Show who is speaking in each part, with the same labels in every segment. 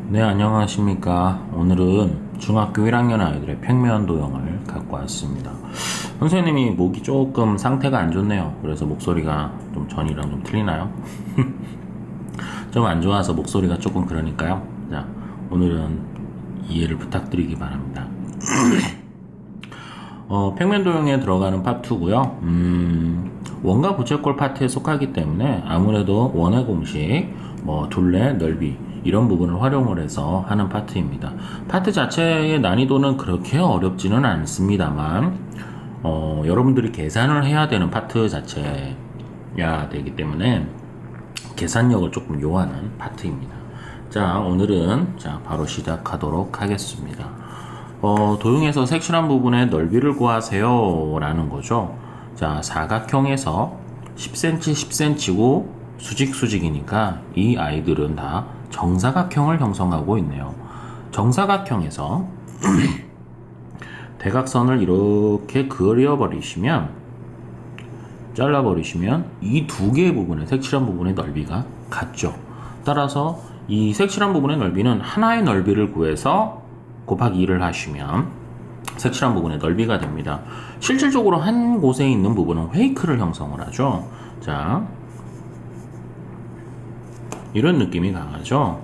Speaker 1: 네, 안녕하십니까. 오늘은 중학교 1학년 아이들의 평면 도형을 갖고 왔습니다. 선생님이 목이 조금 상태가 안 좋네요. 그래서 목소리가 좀 전이랑 좀 틀리나요? 좀 안 좋아서 목소리가 조금 그러니까요. 자, 오늘은 이해를 부탁드리기 바랍니다. 평면 도형에 들어가는 파트고요. 원과 부채꼴 파트에 속하기 때문에 아무래도 원의 공식, 둘레, 넓이 이런 부분을 활용을 해서 하는 파트입니다. 파트 자체의 난이도는 그렇게 어렵지는 않습니다만 여러분들이 계산을 해야 되는 파트 자체야 되기 때문에 계산력을 조금 요하는 파트입니다. 자, 오늘은 바로 시작하도록 하겠습니다. 도형에서 색칠한 부분의 넓이를 구하세요 라는 거죠. 자, 사각형에서 10cm 10cm고 수직이니까 이 아이들은 다 정사각형을 형성하고 있네요. 정사각형에서 대각선을 이렇게 그려버리시면, 잘라버리시면 이 두 개의 부분의 색칠한 부분의 넓이가 같죠. 따라서 이 색칠한 부분의 넓이는 하나의 넓이를 구해서 곱하기 2를 하시면 색칠한 부분의 넓이가 됩니다. 실질적으로 한 곳에 있는 부분은 회이크를 형성을 하죠. 자, 이런 느낌이 강하죠.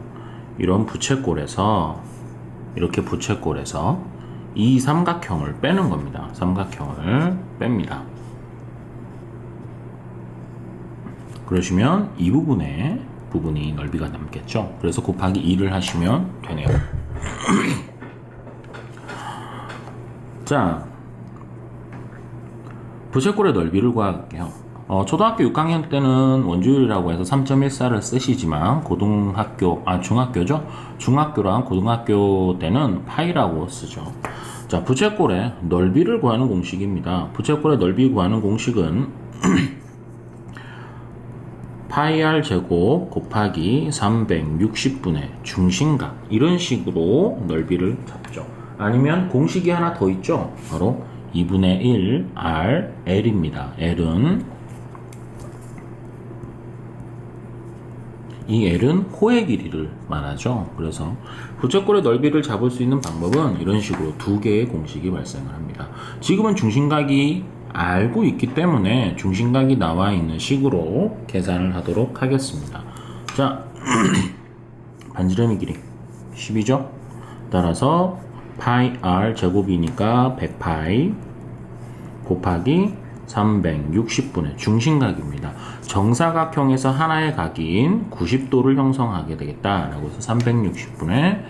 Speaker 1: 이런 부채꼴에서, 이렇게 부채꼴에서 이 삼각형을 빼는 겁니다. 삼각형을 뺍니다. 그러시면 이 부분이 넓이가 남겠죠. 그래서 곱하기 2를 하시면 되네요. 자, 부채꼴의 넓이를 구할게요. 초등학교 6학년 때는 원주율이라고 해서 3.14를 쓰시지만 중학교죠? 중학교랑 고등학교 때는 파이라고 쓰죠. 자, 부채꼴의 넓이를 구하는 공식입니다. 부채꼴의 넓이 구하는 공식은 파이 r 제곱 곱하기 360분의 중심각, 이런 식으로 넓이를 잡죠. 아니면 공식이 하나 더 있죠. 바로 2분의 1 r L입니다. 이 L은 호의 길이를 말하죠. 그래서 부채꼴의 넓이를 잡을 수 있는 방법은 이런 식으로 두 개의 공식이 발생을 합니다. 지금은 중심각이 알고 있기 때문에 중심각이 나와 있는 식으로 계산을 하도록 하겠습니다. 자, 반지름의 길이 10이죠. 따라서 파이 r 제곱이니까 100파이 곱하기 360분의 중심각입니다. 정사각형에서 하나의 각인 90도를 형성하게 되겠다라고 해서 360분의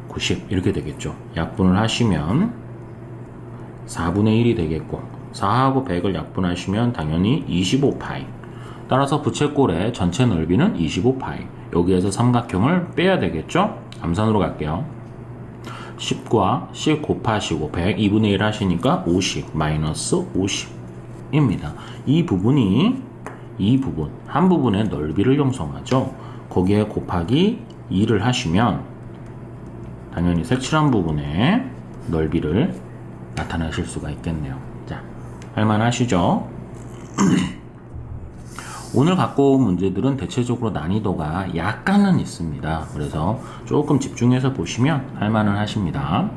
Speaker 1: 90 이렇게 되겠죠. 약분을 하시면 4분의 1이 되겠고, 4하고 100을 약분하시면 당연히 25파이. 따라서 부채꼴의 전체 넓이는 25파이. 여기에서 삼각형을 빼야 되겠죠. 암산으로 갈게요. 10과 10 곱하시고 100 2분의 1 하시니까 50 마이너스 50입니다. 이 부분 한 부분의 넓이를 형성하죠. 거기에 곱하기 2를 하시면 당연히 색칠한 부분의 넓이를 나타내실 수가 있겠네요. 자, 할만하시죠? 오늘 갖고 온 문제들은 대체적으로 난이도가 약간은 있습니다. 그래서 조금 집중해서 보시면 할만은 하십니다.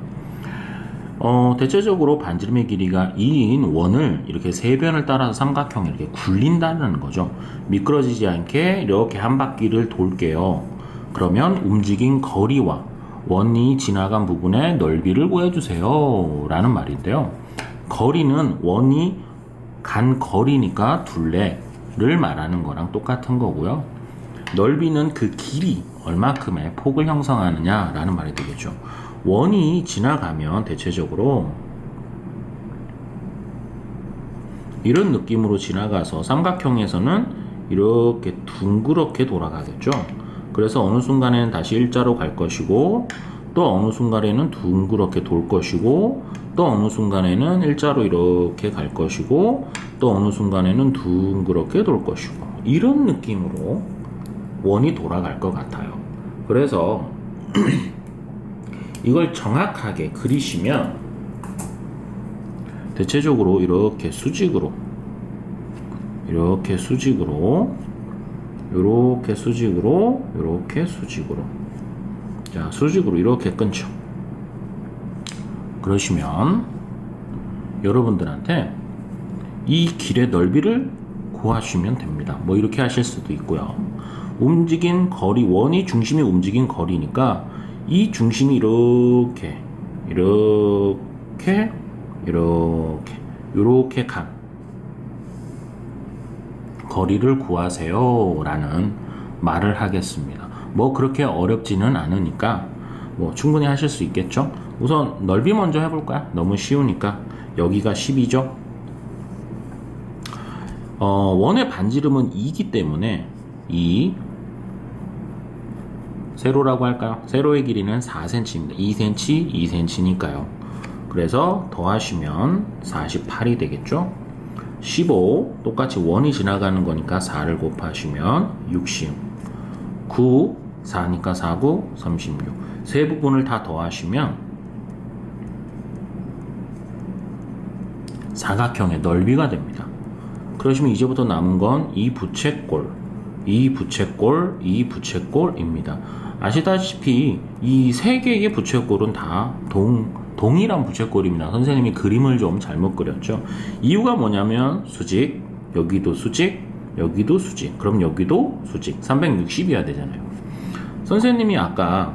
Speaker 1: 대체적으로 반지름의 길이가 2인 원을 이렇게 세 변을 따라서 삼각형이 이렇게 굴린다는 거죠. 미끄러지지 않게 이렇게 한 바퀴를 돌게요. 그러면 움직인 거리와 원이 지나간 부분의 넓이를 구해주세요 라는 말인데요. 거리는 원이 간 거리니까 둘레를 말하는 거랑 똑같은 거고요. 넓이는 그 길이 얼마큼의 폭을 형성하느냐 라는 말이 되겠죠. 원이 지나가면 대체적으로 이런 느낌으로 지나가서 삼각형에서는 이렇게 둥그렇게 돌아가겠죠. 그래서 어느 순간에는 다시 일자로 갈 것이고, 또 어느 순간에는 둥그렇게 돌 것이고, 또 어느 순간에는 일자로 이렇게 갈 것이고, 또 어느 순간에는 둥그렇게 돌 것이고, 이런 느낌으로 원이 돌아갈 것 같아요. 그래서 이걸 정확하게 그리시면 대체적으로 이렇게 수직으로 요렇게 수직으로 자, 수직으로 이렇게 끊죠. 그러시면 여러분들한테 이 길의 넓이를 구하시면 됩니다. 뭐 이렇게 하실 수도 있고요. 움직인 거리, 원이 중심이 움직인 거리니까 이 중심이 이렇게 간 거리를 구하세요 라는 말을 하겠습니다. 뭐 그렇게 어렵지는 않으니까 뭐 충분히 하실 수 있겠죠. 우선 넓이 먼저 해볼까요? 너무 쉬우니까. 여기가 10이죠. 원의 반지름은 2이기 때문에 이 세로라고 할까요? 세로의 길이는 4cm입니다. 2cm, 2cm니까요. 그래서 더하시면 48이 되겠죠. 15 똑같이 원이 지나가는 거니까 4를 곱하시면 60, 9 4니까 4, 9, 36. 세 부분을 다 더하시면 사각형의 넓이가 됩니다. 그러시면 이제부터 남은 건 이 부채꼴, 이 부채꼴, 이 부채꼴입니다. 아시다시피 이 세 개의 부채꼴은 다 동일한 부채꼴입니다. 선생님이 그림을 좀 잘못 그렸죠. 이유가 뭐냐면 수직, 여기도 수직, 여기도 수직, 그럼 여기도 수직, 360이어야 되잖아요. 선생님이 아까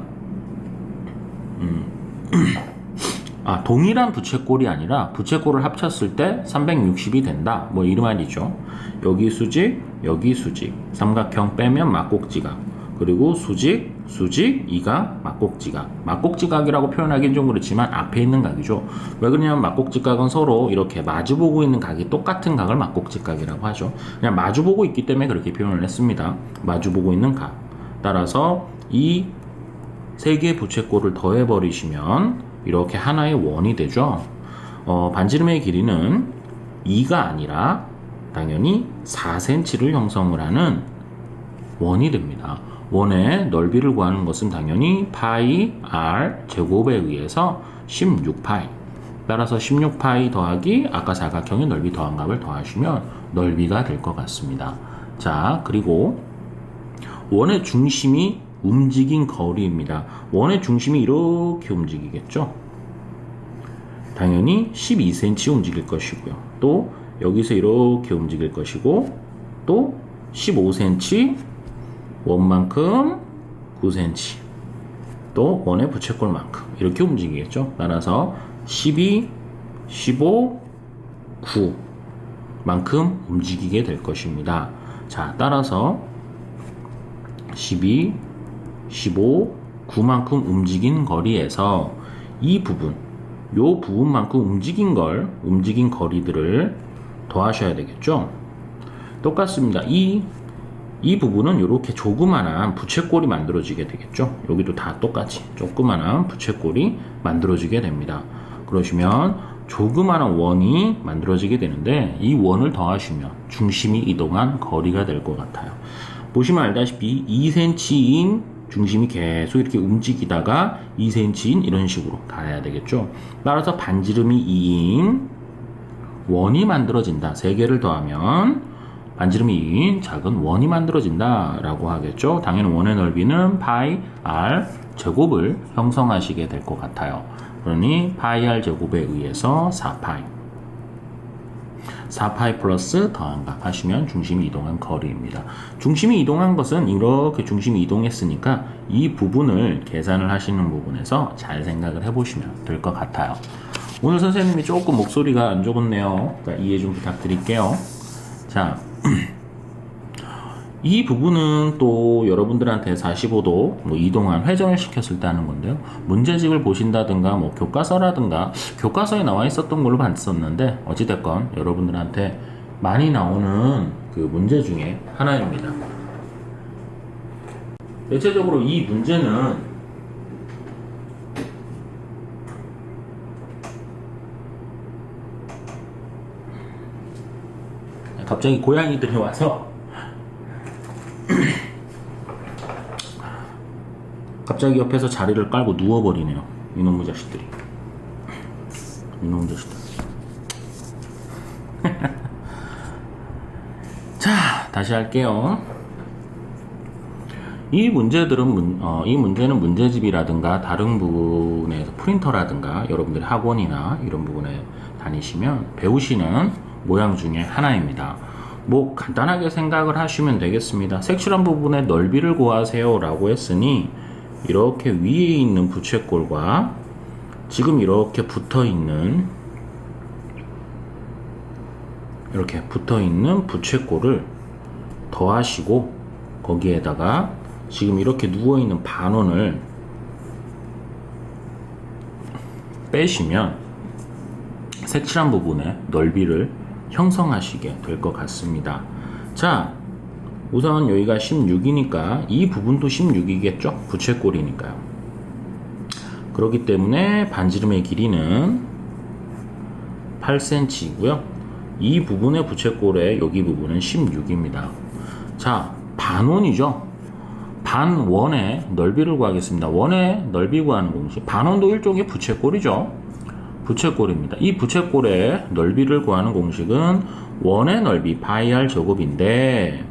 Speaker 1: 동일한 부채꼴이 아니라 부채꼴을 합쳤을 때 360이 된다, 뭐 이 말이죠. 여기 수직, 여기 수직, 삼각형 빼면 막곡지각, 그리고 수직, 이가 막곡지각. 막곡지각이라고 표현하기는 좀 그렇지만 앞에 있는 각이죠. 왜 그러냐면 막곡지각은 서로 이렇게 마주보고 있는 각이 똑같은 각을 막곡지각이라고 하죠. 그냥 마주보고 있기 때문에 그렇게 표현을 했습니다. 마주보고 있는 각. 따라서 이 세 개의 부채꼴을 더해버리시면 이렇게 하나의 원이 되죠. 반지름의 길이는 2가 아니라 당연히 4cm를 형성을 하는 원이 됩니다. 원의 넓이를 구하는 것은 당연히 파이 r 제곱에 의해서 16파이. 따라서 16파이 더하기 아까 사각형의 넓이 더한 값을 더하시면 넓이가 될 것 같습니다. 자, 그리고 원의 중심이 움직인 거리입니다. 원의 중심이 이렇게 움직이겠죠. 당연히 12cm 움직일 것이고요. 또 여기서 이렇게 움직일 것이고, 또 15cm 원만큼 9cm, 또 원의 부채꼴만큼 이렇게 움직이겠죠. 따라서 12, 15, 9만큼 움직이게 될 것입니다. 자, 따라서 12, 15, 9만큼 움직인 거리에서 이 부분, 요 부분만큼 움직인 거리들을 더하셔야 되겠죠. 똑같습니다. 이 부분은 이렇게 조그만한 부채꼴이 만들어지게 되겠죠. 여기도 다 똑같이 조그만한 부채꼴이 만들어지게 됩니다. 그러시면 조그만한 원이 만들어지게 되는데 이 원을 더하시면 중심이 이동한 거리가 될 것 같아요. 보시면 알다시피 2cm인 중심이 계속 이렇게 움직이다가 2cm인 이런 식으로 가야 되겠죠. 따라서 반지름이 2인 원이 만들어진다. 3개를 더하면 반지름이 2인 작은 원이 만들어진다 라고 하겠죠. 당연히 원의 넓이는 파이 r 제곱을 형성하시게 될 것 같아요. 그러니 파이 r 제곱에 의해서 4파이 플러스 더한각 하시면 중심이 이동한 거리입니다. 중심이 이동한 것은 이렇게 중심이 이동했으니까 이 부분을 계산을 하시는 부분에서 잘 생각을 해보시면 될 것 같아요. 오늘 선생님이 조금 목소리가 안 좋겠네요. 이해 좀 부탁드릴게요. 자, 이 부분은 또 여러분들한테 45도 뭐 이동한 회전을 시켰을 때 하는 건데요. 문제집을 보신다든가 뭐 교과서라든가 교과서에 나와 있었던 걸로 봤었는데 어찌됐건 여러분들한테 많이 나오는 그 문제 중에 하나입니다. 대체적으로 이 문제는 갑자기 고양이들이 와서 갑자기 옆에서 자리를 깔고 누워버리네요. 이놈의 자식들이. 이놈의 자식들. 자, 다시 할게요. 이 문제들은 이 문제는 문제집이라든가 다른 부분에서 프린터라든가 여러분들이 학원이나 이런 부분에 다니시면 배우시는 모양 중에 하나입니다. 뭐 간단하게 생각을 하시면 되겠습니다. 색칠한 부분의 넓이를 구하세요 라고 했으니 이렇게 위에 있는 부채꼴과 지금 이렇게 붙어있는 부채꼴을 더하시고 거기에다가 지금 이렇게 누워있는 반원을 빼시면 색칠한 부분의 넓이를 형성하시게 될 것 같습니다. 자, 우선 여기가 16이니까 이 부분도 16이겠죠? 부채꼴이니까요. 그렇기 때문에 반지름의 길이는 8cm이고요. 이 부분의 부채꼴의 여기 부분은 16입니다. 자, 반원이죠? 반원의 넓이를 구하겠습니다. 원의 넓이 구하는 공식. 반원도 일종의 부채꼴이죠. 부채꼴입니다. 이 부채꼴의 넓이를 구하는 공식은 원의 넓이 파이 r 제곱인데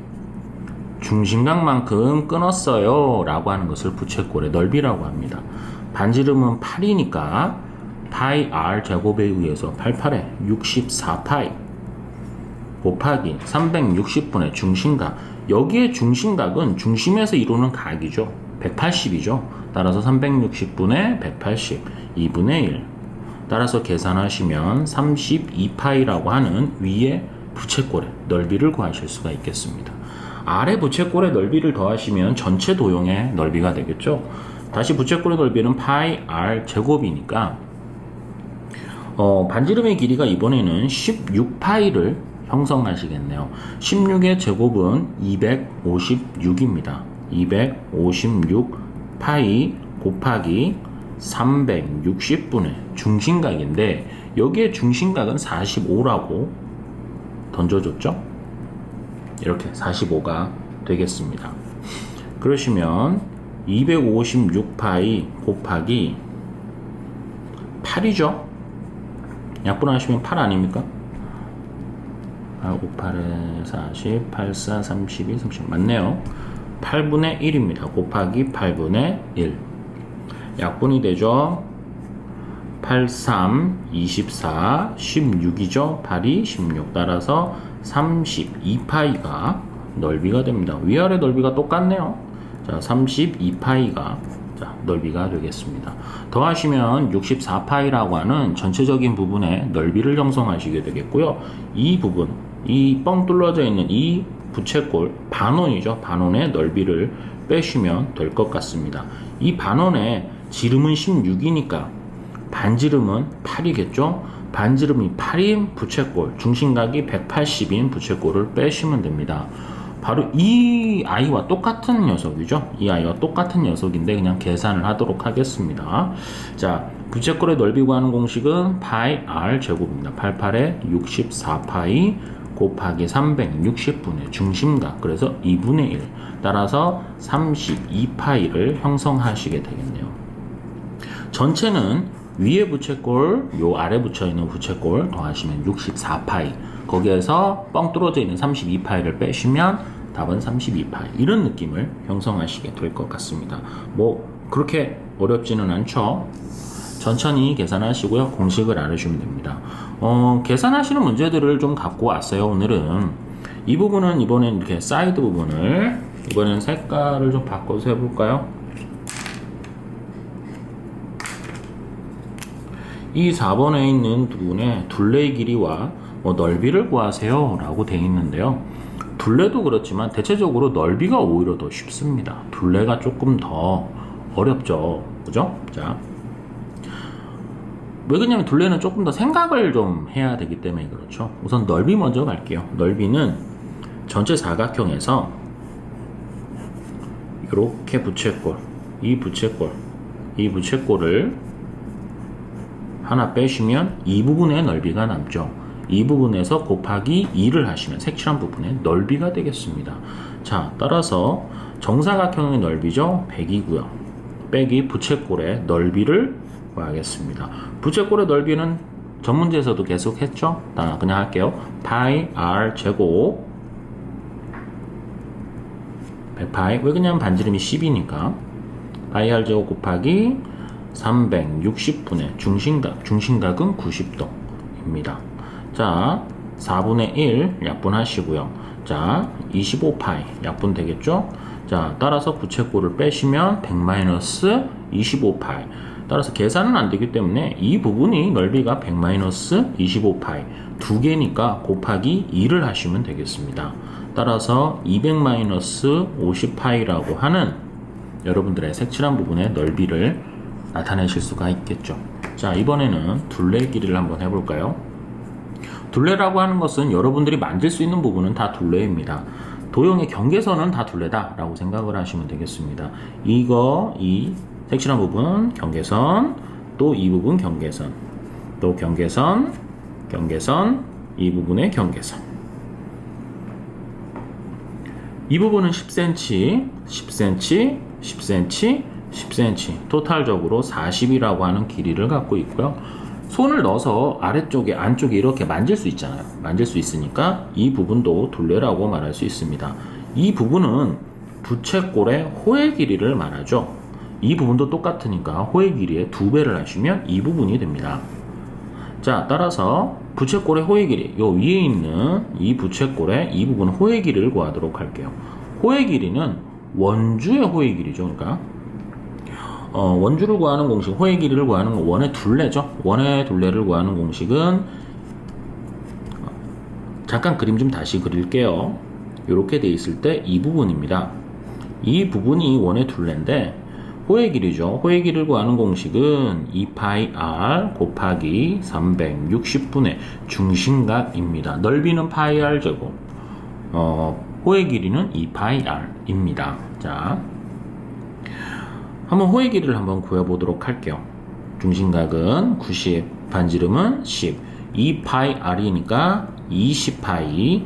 Speaker 1: 중심각만큼 끊었어요 라고 하는 것을 부채꼴의 넓이라고 합니다. 반지름은 8이니까 파이 r 제곱에 의해서 88에 64파이 곱하기 360분의 중심각. 여기에 중심각은 중심에서 이루는 각이죠. 180이죠. 따라서 360분의 180 2분의 1. 따라서 계산하시면 32파이라고 하는 위에 부채꼴의 넓이를 구하실 수가 있겠습니다. 아래 부채꼴의 넓이를 더하시면 전체 도형의 넓이가 되겠죠. 다시 부채꼴의 넓이는 파이 r 제곱이니까 반지름의 길이가 이번에는 16파이를 형성하시겠네요. 16의 제곱은 256입니다. 256파이 곱하기 360분의 중심각인데 여기에 중심각은 45라고 던져줬죠. 이렇게 45가 되겠습니다. 그러시면 256파이 곱하기 8이죠. 약분하시면 8 아닙니까? 8, 5, 8에 40, 8, 4, 32, 30 맞네요. 8분의 1입니다. 곱하기 8분의 1 약분이 되죠. 8, 3, 24, 16이죠. 8이 16 따라서 32파이가 넓이가 됩니다. 위아래 넓이가 똑같네요. 자, 32파이가 넓이가 되겠습니다. 더하시면 64파이라고 하는 전체적인 부분의 넓이를 형성하시게 되겠고요. 이 부분, 이 뻥 뚫어져 있는 이 부채꼴, 반원이죠. 반원의 넓이를 빼시면 될 것 같습니다. 이 반원의 지름은 16이니까 반지름은 8이겠죠. 반지름이 8인 부채꼴, 중심각이 180인 부채꼴을 빼시면 됩니다. 바로 이 아이와 똑같은 녀석이죠. 이 아이와 똑같은 녀석인데 그냥 계산을 하도록 하겠습니다. 자, 부채꼴의 넓이 구하는 공식은 파이 r 제곱입니다. 88에 64파이 곱하기 360분의 중심각, 그래서 2분의 1 따라서 32파이를 형성하시게 되겠네요. 전체는 위에 부채꼴, 요 아래 붙여있는 부채꼴 더하시면 64파이, 거기에서 뻥 뚫어져 있는 32파이를 빼시면 답은 32파이, 이런 느낌을 형성하시게 될 것 같습니다. 뭐 그렇게 어렵지는 않죠. 천천히 계산하시고요. 공식을 알아주시면 됩니다. 계산하시는 문제들을 좀 갖고 왔어요. 오늘은 이 부분은 이번엔 이렇게 사이드 부분을 이번엔 색깔을 좀 바꿔서 해볼까요? 이 4번에 있는 부분에 둘레의 길이와 넓이를 구하세요 라고 되어 있는데요. 둘레도 그렇지만 대체적으로 넓이가 오히려 더 쉽습니다. 둘레가 조금 더 어렵죠. 그죠? 자, 왜 그러냐면 둘레는 조금 더 생각을 좀 해야 되기 때문에 그렇죠. 우선 넓이 먼저 갈게요. 넓이는 전체 사각형에서 이렇게 부채꼴, 이 부채꼴을 하나 빼시면 이 부분의 넓이가 남죠. 이 부분에서 곱하기 2를 하시면 색칠한 부분의 넓이가 되겠습니다. 자, 따라서 정사각형의 넓이죠. 100이고요. 빼기 부채꼴의 넓이를 구하겠습니다. 부채꼴의 넓이는 전문제에서도 계속 했죠. 그냥 할게요. 파이 r 제곱 100파이. 왜 그냥 반지름이 10이니까. 파이 r 제곱 곱하기 360분의 중심각은 90도입니다. 자, 4분의 1 약분하시고요. 자, 25파이 약분 되겠죠? 자, 따라서 부채꼴을 빼시면 100-25파이. 따라서 계산은 안 되기 때문에 이 부분이 넓이가 100-25파이 두 개니까 곱하기 2를 하시면 되겠습니다. 따라서 200-50파이라고 하는 여러분들의 색칠한 부분의 넓이를 나타내실 수가 있겠죠. 자, 이번에는 둘레 길이를 한번 해볼까요? 둘레라고 하는 것은 여러분들이 만질 수 있는 부분은 다 둘레입니다. 도형의 경계선은 다 둘레다 라고 생각을 하시면 되겠습니다. 이 색칠한 부분 경계선, 또 이 부분 경계선, 또 경계선, 이 부분의 경계선. 이 부분은 10cm, 10cm, 10cm, 10cm 토탈적으로 40이라고 하는 길이를 갖고 있고요. 손을 넣어서 아래쪽에 안쪽에 이렇게 만질 수 있잖아요. 만질 수 있으니까 이 부분도 둘레라고 말할 수 있습니다. 이 부분은 부채꼴의 호의 길이를 말하죠. 이 부분도 똑같으니까 호의 길이의 2배를 하시면 이 부분이 됩니다. 자, 따라서 부채꼴의 호의 길이, 요 위에 있는 이 부채꼴의 이 부분 호의 길이를 구하도록 할게요. 호의 길이는 원주의 호의 길이죠. 그러니까 원주를 구하는 공식, 호의 길이를 구하는 건 원의 둘레죠. 원의 둘레를 구하는 공식은 잠깐 그림 좀 다시 그릴게요. 이렇게 돼 있을 때 이 부분입니다. 이 부분이 원의 둘레인데 호의 길이죠. 호의 길이를 구하는 공식은 2파이 r 곱하기 360분의 중심각입니다. 넓이는 파이 r 제곱, 호의 길이는 2파이 r입니다. 자, 한번 호의 길이를 한번 구해보도록 할게요. 중심각은 90, 반지름은 10, 2파이 r이니까 20파이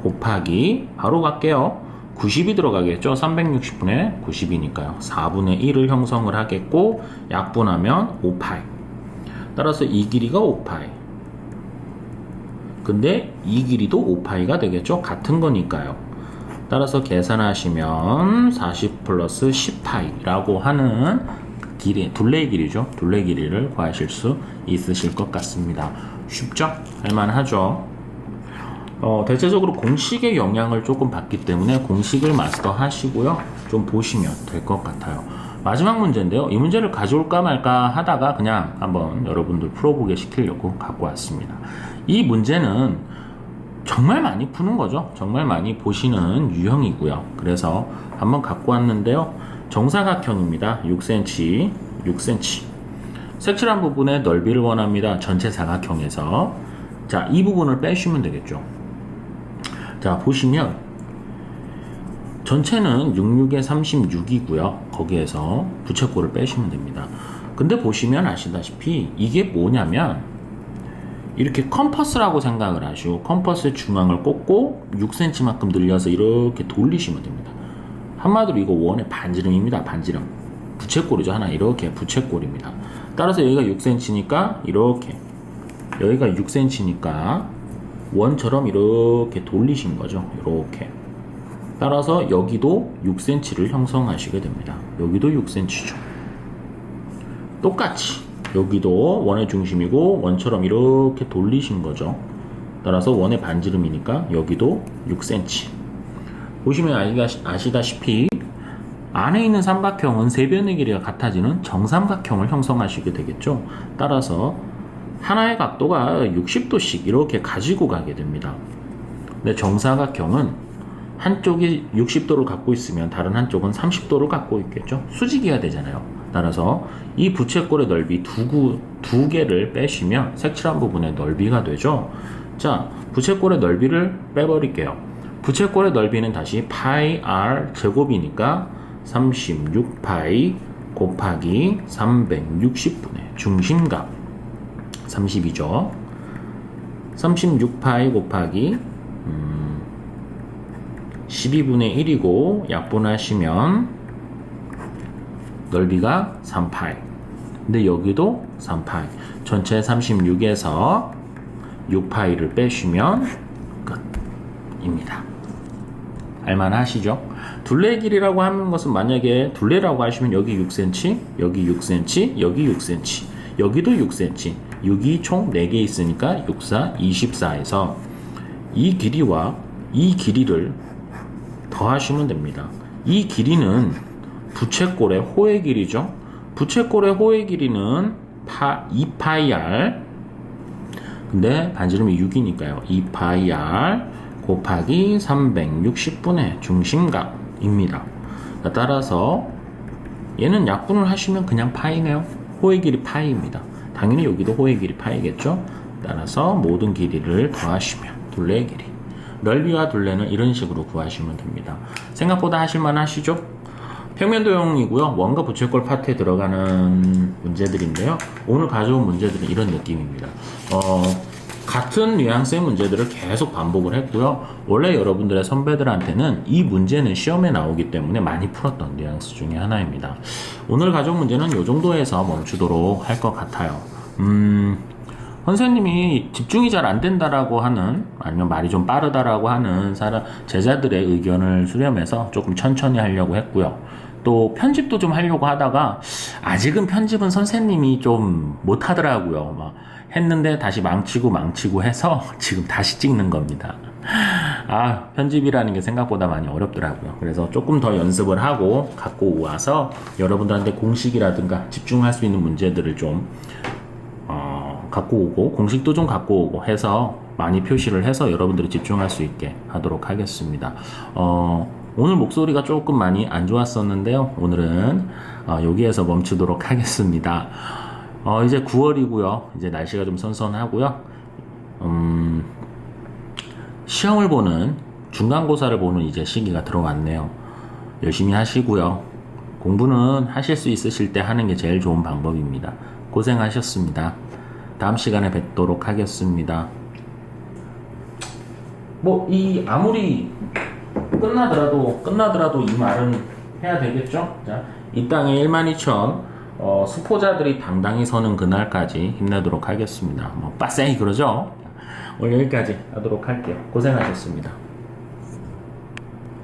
Speaker 1: 곱하기, 바로 갈게요. 90이 들어가겠죠. 360분의 90이니까요. 4분의 1을 형성을 하겠고, 약분하면 5파이. 따라서 이 길이가 5파이. 근데 이 길이도 5파이가 되겠죠. 같은 거니까요. 따라서 계산하시면 40 플러스 10파이라고 하는 길이, 둘레의 길이죠. 둘레 길이를 구하실 수 있으실 것 같습니다. 쉽죠? 할만하죠? 대체적으로 공식의 영향을 조금 받기 때문에 공식을 마스터 하시고요. 좀 보시면 될 것 같아요. 마지막 문제인데요. 이 문제를 가져올까 말까 하다가 그냥 한번 여러분들 풀어보게 시키려고 갖고 왔습니다. 이 문제는 정말 많이 푸는 거죠. 정말 많이 보시는 유형이고요. 그래서 한번 갖고 왔는데요. 정사각형입니다. 6cm, 6cm. 색칠한 부분의 넓이를 원합니다. 전체 사각형에서. 자, 이 부분을 빼주면 되겠죠. 자, 보시면 전체는 66에 36이고요. 거기에서 부채꼴을 빼시면 됩니다. 근데 보시면 아시다시피 이게 뭐냐면 이렇게 컴퍼스라고 생각을 하시고 컴퍼스의 중앙을 꽂고 6cm만큼 늘려서 이렇게 돌리시면 됩니다. 한마디로 이거 원의 반지름입니다. 반지름. 부채꼴이죠. 하나 이렇게 부채꼴입니다. 따라서 여기가 6cm니까 이렇게, 여기가 6cm니까 원처럼 이렇게 돌리신 거죠. 이렇게. 따라서 여기도 6cm를 형성하시게 됩니다. 여기도 6cm죠. 똑같이 여기도 원의 중심이고 원처럼 이렇게 돌리신 거죠. 따라서 원의 반지름이니까 여기도 6cm. 보시면 아시다시피 안에 있는 삼각형은 세 변의 길이가 같아지는 정삼각형을 형성하시게 되겠죠. 따라서 하나의 각도가 60도씩 이렇게 가지고 가게 됩니다. 근데 정사각형은 한쪽이 60도를 갖고 있으면 다른 한쪽은 30도를 갖고 있겠죠. 수직이어야 되잖아요. 따라서 이 부채꼴의 넓이 두 개를 빼시면 색칠한 부분의 넓이가 되죠. 자, 부채꼴의 넓이를 빼버릴게요. 부채꼴의 넓이는 다시 파이 r 제곱이니까 36파이 곱하기 360분의 중심각 30이죠. 36파이 곱하기 12분의 1이고 약분하시면 넓이가 3파이. 근데 여기도 3파이. 전체 36에서 6파이를 빼시면 끝입니다. 알만하시죠? 둘레 길이라고 하는 것은 만약에 둘레라고 하시면 여기 6cm, 여기 6cm, 여기 6cm, 여기도 6cm, 6이 총 4개 있으니까 6, 4, 24에서 이 길이와 이 길이를 더하시면 됩니다. 이 길이는 부채꼴의 호의 길이죠. 부채꼴의 호의 길이는 2파이 근데 반지름이 6이니까요. 2파이 곱하기 360분의 중심각입니다. 따라서 얘는 약분을 하시면 그냥 파이네요. 호의 길이 파이입니다. 당연히 여기도 호의 길이 파이겠죠. 따라서 모든 길이를 더하시면 둘레의 길이. 넓이와 둘레는 이런 식으로 구하시면 됩니다. 생각보다 하실만 하시죠? 평면도형이고요. 원과 부채꼴 파트에 들어가는 문제들인데요. 오늘 가져온 문제들은 이런 느낌입니다. 같은 뉘앙스의 문제들을 계속 반복을 했고요. 원래 여러분들의 선배들한테는 이 문제는 시험에 나오기 때문에 많이 풀었던 뉘앙스 중에 하나입니다. 오늘 가져온 문제는 이 정도에서 멈추도록 할 것 같아요. 선생님이 집중이 잘 안 된다라고 하는, 아니면 말이 좀 빠르다라고 하는 제자들의 의견을 수렴해서 조금 천천히 하려고 했고요. 또 편집도 좀 하려고 하다가 아직은 편집은 선생님이 좀 못하더라고요. 막 했는데 다시 망치고 해서 지금 다시 찍는 겁니다. 편집이라는 게 생각보다 많이 어렵더라고요. 그래서 조금 더 연습을 하고 갖고 와서 여러분들한테 공식이라든가 집중할 수 있는 문제들을 좀 갖고 오고, 공식도 좀 갖고 오고 해서 많이 표시를 해서 여러분들이 집중할 수 있게 하도록 하겠습니다. 오늘 목소리가 조금 많이 안 좋았었는데요. 오늘은 여기에서 멈추도록 하겠습니다. 이제 9월이고요. 이제 날씨가 좀 선선하고요. 시험을 보는, 중간고사를 보는 이제 시기가 들어왔네요. 열심히 하시고요. 공부는 하실 수 있으실 때 하는 게 제일 좋은 방법입니다. 고생하셨습니다. 다음 시간에 뵙도록 하겠습니다. 아무리 끝나더라도 이 말은 해야 되겠죠? 자, 이 땅에 12,000 수포자들이 당당히 서는 그날까지 힘내도록 하겠습니다. 빡세게 그러죠? 오늘 여기까지 하도록 할게요. 고생하셨습니다.